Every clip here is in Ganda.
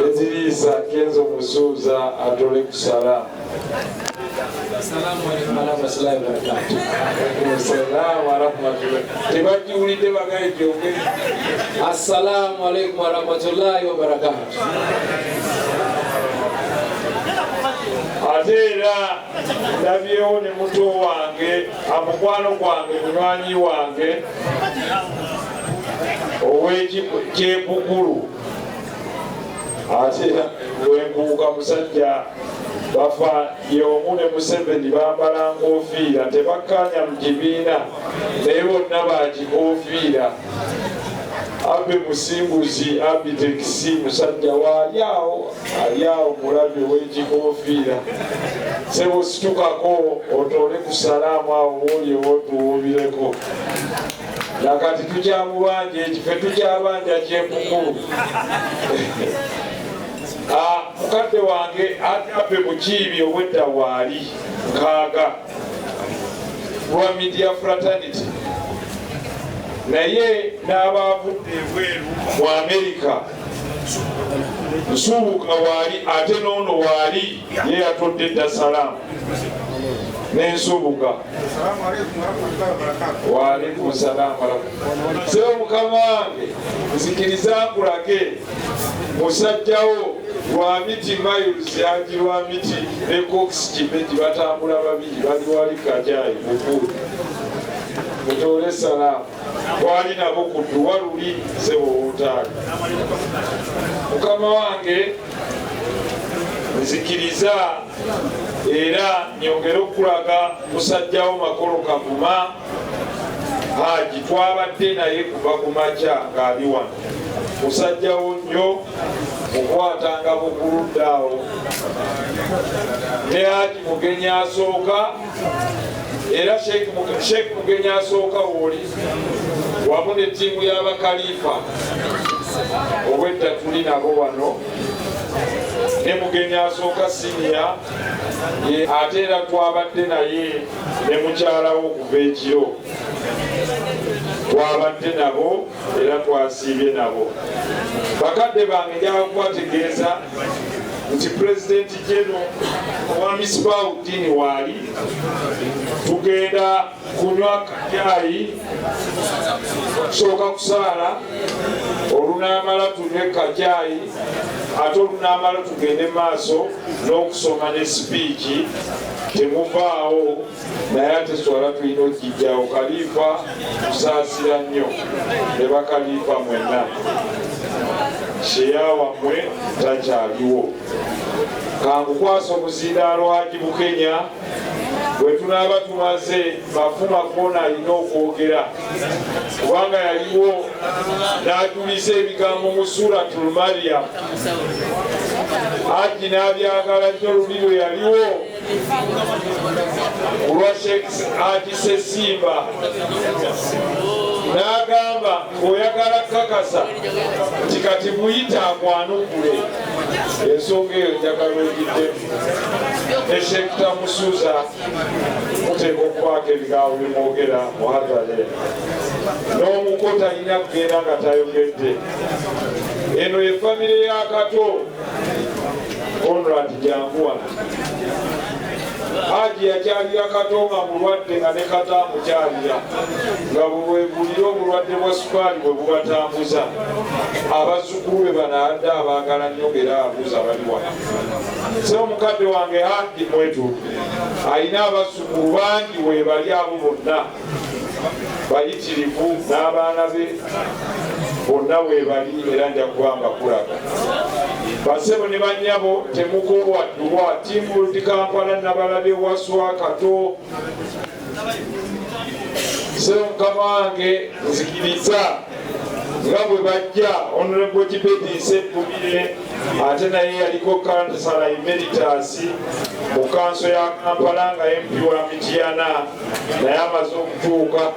Ezirisa Kenzo Musuza atole kusala. Assalamu alaikum warahmatullahi wabarakatuh. Assalamu warahmatullahi. Tebajiulide bagaye jonge. Assalamu alaikum warahmatullahi wabarakatuh. Atera ndabyewo ne muto wange amukwano gwange munywanyi wange ow'Kyepukulu. Atera wenkuuka musajja bafa y'omu ne Museveni bambala nkofiira tebakkanya mu kibiina naye bonna bakikofiira. Abe Musimbuzi Abitekisi musajja waali awo mulabi w'ekikofiira. Sebo situkako otole ku salaamu awo woolyewo tuwuubireko. Nakati tukyamubanja ekifo tukyabanja Kyepukulu. Mukadde wange Abe Mukiibi obwedda waali nkaaga lwa Media Fraternity naye n'abaavudde ebweru mu Amerika. Nsubuka waali ate n'ono waali ye yatodde Dar es Salaam n'ensubuka. Waalaikum salaam. Sebo mukama wange nzikiriza nkulage musajjawo Lwamiti Miles Haji Lwamiti ne Cox Kibeji batambula babiri bali wali Kajayi Bukulu. Mutole salaamu. Wali nabo ku Duwaluli Sebo Otali. Mukama wange nzikiriza era nyongera okulaga musajjawo Makolo Kavuma Haji twabadde naye kuva ku makya ng'ali wano. Musajjawo nnyo mukwatanga buguluddaawo ne Haji Mugenya asooka era Sheikh Mugenya asooka woli wamu ne ttiimu y'Abakalifa obwedda tuli nabo wano ne Mugenya asooka siniya ate era twabadde naye ne mukyalawo okuva ekiro twabadde nabo era twasiibye nabo. Bakadde bange njagala kubategeeza nti President General owa Misbah-uddin waali tugenda kunywa kajayi okusooka kusaala olunaamala tunywe kajayi ate olunaamala tugende maaso n'okusoma ne sipiiki temuvaawo naye ate swala tulina okijjawo. Kalifa kusaasira nnyo ne bakalifa mwenna sheya wammwe takyaliwo. Kangukwasa omuzindaalo Haji Bukenya bwe tunaaba tumaze bafuma koona alina okwogera kubanga yaliwo n'ajulisa ebigambo mu Suratul Maryam. Haji n'abyagala nnyo luli lwe yaliwo kulwa Sheikh Haji Ssesimba n'agamba ng'oyagala kakasa nti kati muyita akwanukule. Ensonga eyo njagala ogiddemu ne Sheikh Tamusuza muteeka okubaako ebigambo bimwogera muhadhara n'omuko talina kugenda nga tayogedde. Eno ye famire ya Kato Conrad Janguwa. Haji yakyalira Kato nga mulwadde nga ne Kato amukyalira nga bwebulira obulwadde bwa sukaali bwe bubatambuza. Abazzukulu be banadde abaagala nnyo era abuuza bali wano. So omukadde wange Haji mwetuufu alina abazzukulu bangi weebali abo bonna bayitirivu n'abaana be bonna weebali era nja kubanga kulaga. Basebo ne bannyabo temukowaddulwa Team World Kampala Nabalabe Waswa Kato. Sebo mukama wange nzikiriza nga bwe bajja Honorable Kibeti Ssebbumire ate naye yaliko kansala emeritus mu kanso ya Kampala nga MP wa Mityana naye amaze okutuuka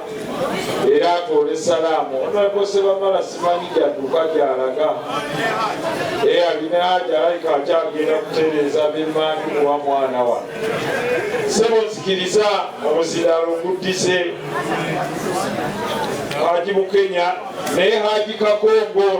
era atole salaamu. Honorable Sebamala simanyi gyadduka gyalaga alina Haji alayika akyagenda kutereeza b'emmanju kuwa mwana wa. Sebo nzikiriza omuzindaalo guddise Haji Bukenya naye Haji Kakongo